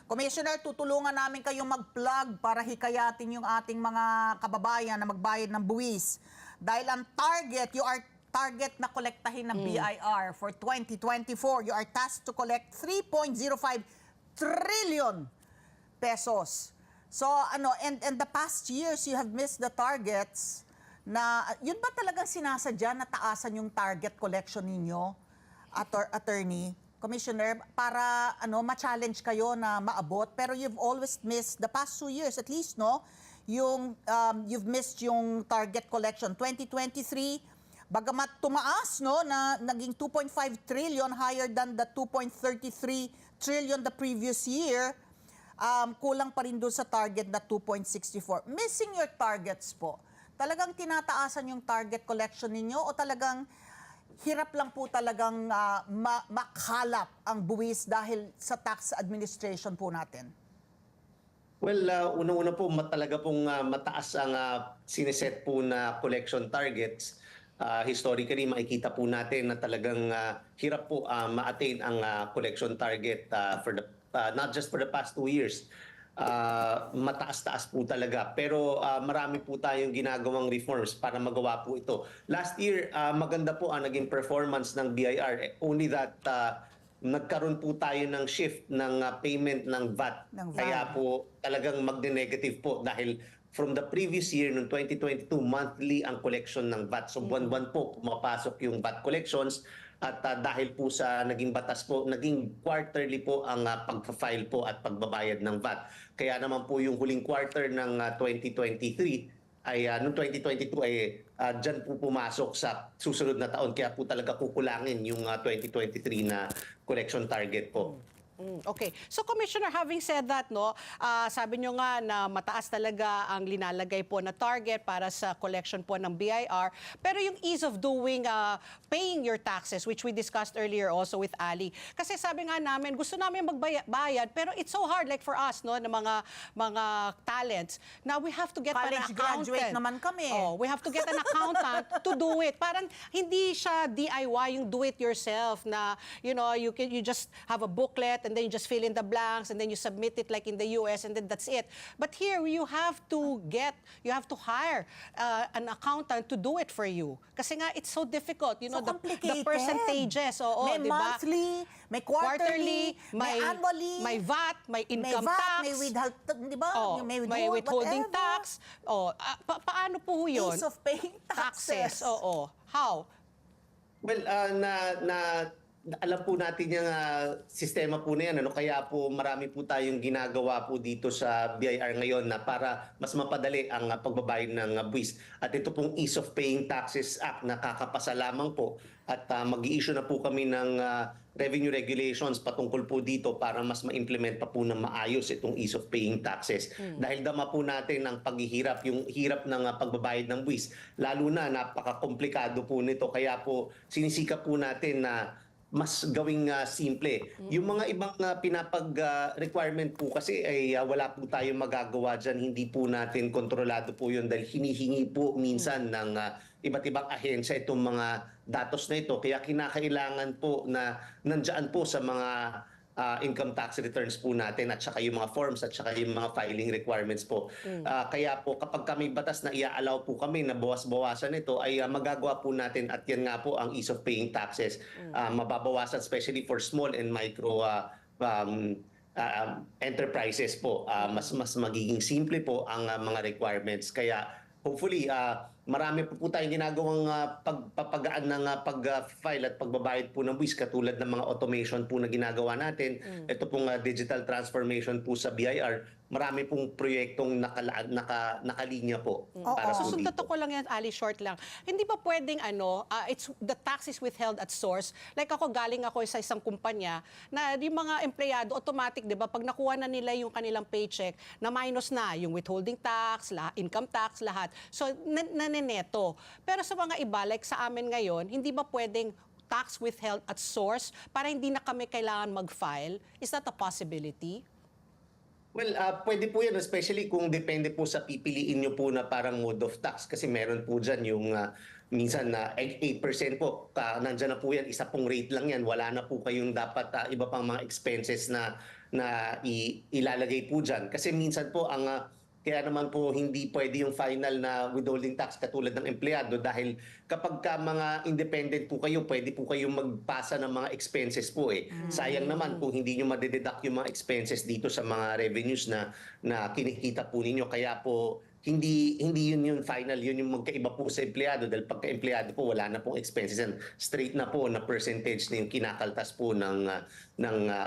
Commissioner, tutulungan namin kayong mag-plug para hikayatin yung ating mga kababayan na magbayad ng buwis. Dahil ang target, you are target na kolektahin ng BIR for 2024. You are tasked to collect 3.05 trillion pesos. So, and the past years, you have missed the targets na, yun ba talagang sinasadya na taasan yung target collection ninyo, attorney, commissioner, para ma-challenge kayo na maabot, pero you've always missed the past 2 years at least, no? You've missed yung target collection. 2023, bagamat tumaas, no, na naging 2.5 trillion higher than the 2.33 trillion the previous year, kulang pa rin doon sa target na 2.64. Missing your targets po. Talagang tinataasan yung target collection ninyo o talagang hirap lang po talagang makalap ang buwis dahil sa tax administration po natin? Well, unang-una po talaga pong mataas ang siniset po na collection targets. Historically, makikita po natin na talagang hirap po ma-attain ang collection target for the, not just for the past 2 years. Mataas-taas po talaga. Pero marami po tayong ginagawang reforms para magawa po ito. Last year, maganda po ang naging performance ng BIR. Only that nagkaroon po tayo ng shift ng payment ng VAT. Kaya po talagang magne-negative po dahil from the previous year, noong 2022, monthly ang collection ng VAT. So buwan-buwan po pumapasok yung VAT collections at dahil po sa naging batas po, naging quarterly po ang pag-file po at pagbabayad ng VAT. Kaya naman po yung huling quarter ng 2023 ay noong 2022 ay dyan po pumasok sa susunod na taon. Kaya po talaga kukulangin yung 2023 na collection target po. Okay. So, Commissioner, having said that, no, sabi nyo nga na mataas talaga ang linalagay po na target para sa collection po ng BIR. Pero yung ease of doing, paying your taxes, which we discussed earlier also with Ali. Kasi sabi nga namin, gusto namin magbayad, pero it's so hard, like for us, no, na mga talents. Now, we have to get an accountant. College graduate naman kami. Oh, we have to get an accountant to do it. Parang hindi siya DIY, yung do it yourself na, you know, you just have a booklet and then you just fill in the blanks and then you submit it like in the US and then that's it. But here you have to hire an accountant to do it for you. Kasi nga it's so difficult, you know, so the percentages. Oo, may diba? Monthly, may quarterly, may annually, may VAT, may income tax, may withholding, di ba? Oh, may withholding tax. Oh, paano po yun? Ease of paying taxes. Oo. How? Well, alam po natin yung sistema po na yan. Kaya po marami po tayong ginagawa po dito sa BIR ngayon na para mas mapadali ang pagbabayad ng buwis. At ito pong Ease of Paying Taxes Act na kakapasa lamang po. At mag-i-issue na po kami ng revenue regulations patungkol po dito para mas ma-implement pa po ng maayos itong Ease of Paying Taxes. Dahil dama po natin ang paghihirap, yung hirap ng pagbabayad ng buwis. Lalo na napaka-komplikado po nito. Kaya po sinisikap po natin na mas gawing simple. Yung mga ibang pinapag-requirement po kasi ay wala po tayong magagawa dyan. Hindi po natin kontrolado po yun dahil hinihingi po minsan ng iba't ibang ahensya itong mga datos na ito. Kaya kinakailangan po na nandyan po sa mga income tax returns po natin at saka yung mga forms at saka yung mga filing requirements po. Kaya po kapag kami batas na i-allow po kami na bawas-bawasan ito ay magagawa po natin at yan nga po ang ease of paying taxes. Mababawasan especially for small and micro enterprises po. Mas magiging simple po ang mga requirements. Kaya hopefully marami po tayong ginagawang pagpapagaan ng pag-file at pagbabayad po ng buwis katulad ng mga automation po na ginagawa natin. Ito pong digital transformation po sa BIR. Marami pong proyektong nakalinya po para po dito. Susunod ko lang yan, Ali, short lang. Hindi ba pwedeng it's the tax is withheld at source? Like ako, galing ako sa isang kumpanya na yung mga empleyado, automatic, di ba, pag nakuha na nila yung kanilang paycheck, na minus na yung withholding tax, income tax, lahat. So, neto. Pero sa mga iba, like sa amin ngayon, hindi ba pwedeng tax withheld at source para hindi na kami kailangan mag-file? Is that a possibility? Well, pwede po yan, especially kung depende po sa pipiliin nyo po na parang mode of tax. Kasi meron po dyan yung minsan na 8% po, nandyan na po yan, isa pong rate lang yan, wala na po kayong dapat iba pang mga expenses na ilalagay po dyan. Kasi minsan po kaya naman po hindi pwede yung final na withholding tax katulad ng empleyado dahil kapag ka mga independent po kayo, pwede po kayong magpasa ng mga expenses po eh. Sayang naman kung hindi nyo madededuct yung mga expenses dito sa mga revenues na kinikita po ninyo. Kaya po hindi yun yung final, yun yung magkaiba po sa empleyado dahil pagka-empleyado po wala na pong expenses and straight na po na percentage na yung kinakaltas po ng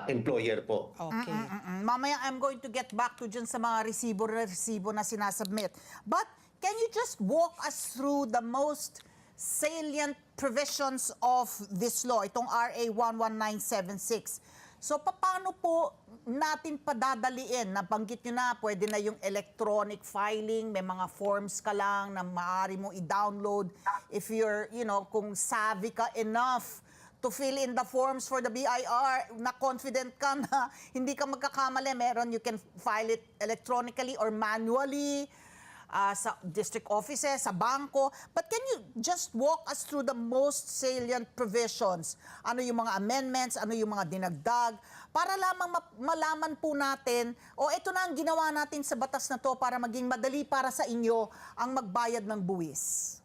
employer po. Okay. Mamaya I'm going to get back to dyan sa mga resibo na sinasubmit. But can you just walk us through the most salient provisions of this law, itong RA 11976? So paano po natin padadaliin? Nabanggit nyo na, pwede na yung electronic filing, may mga forms ka lang na maaari mo i-download if you're, kung savvy ka enough to fill in the forms for the BIR, na confident ka na hindi ka magkakamali. Meron, you can file it electronically or manually sa district offices, sa bangko. But can you just walk us through the most salient provisions? Ano yung mga amendments, ano yung mga dinagdag, para lamang malaman po natin, ito na ang ginawa natin sa batas na to para maging madali para sa inyo ang magbayad ng buwis.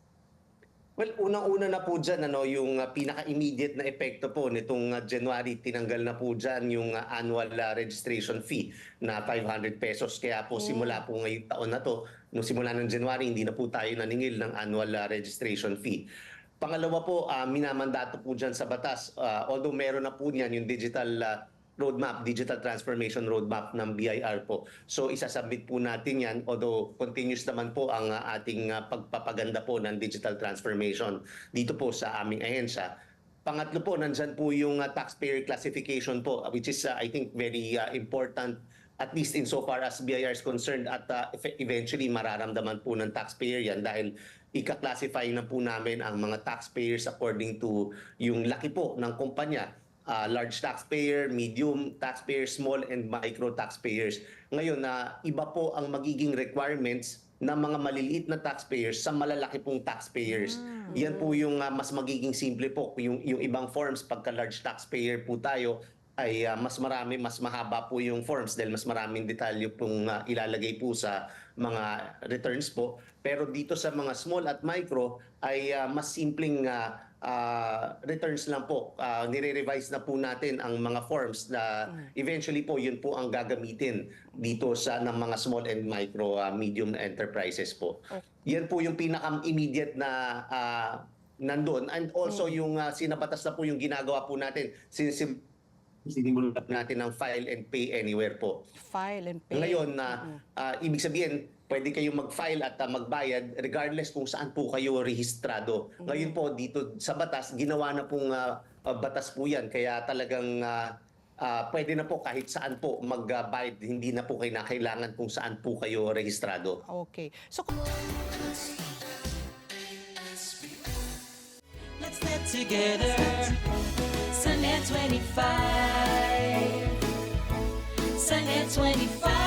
Well, unang-una na po dyan, yung pinaka-immediate na epekto po nitong January, tinanggal na po dyan yung annual registration fee na 500 pesos. Kaya po simula po ngayong taon na to, nung simula ng January, hindi na po tayo naningil ng annual registration fee. Pangalawa po, minamandato po dyan sa batas, although meron na po niyan yung digital roadmap, digital transformation roadmap ng BIR po. So isasubmit po natin yan, although continuous naman po ang ating pagpapaganda po ng digital transformation dito po sa aming ahensya. Pangatlo po, nandyan po yung taxpayer classification po, which is I think very important, at least insofar as BIR is concerned, at eventually mararamdaman po ng taxpayer yan dahil ika-classify na po namin ang mga taxpayers according to yung laki po ng kumpanya. Large taxpayer, medium taxpayer, small and micro taxpayers. Ngayon iba po ang magiging requirements ng mga maliliit na taxpayers sa malalaki pong taxpayers. Yan po yung mas magiging simple po. Yung ibang forms, pagka large taxpayer po tayo, ay mas mahaba po yung forms dahil mas maraming detalye pong ilalagay po sa mga returns po. Pero dito sa mga small at micro ay mas simpleng returns lang po. Nire-revise na po natin ang mga forms na eventually po yun po ang gagamitin dito ng mga small and micro medium enterprises po. Yan po yung pinaka-immediate na nandun. And also yung sinabatas na po yung ginagawa po natin sinimulap natin ng file and pay anywhere po. File and pay. Ngayon, ibig sabihin, pwede kayong mag-file at magbayad regardless kung saan po kayo rehistrado. Ngayon po, dito sa batas, ginawa na pong batas po yan. Kaya talagang pwede na po kahit saan po magbayad. Hindi na po kailangan kung saan po kayo rehistrado. Okay. So, Let's get together. Sunnet 25. Sunnet 25.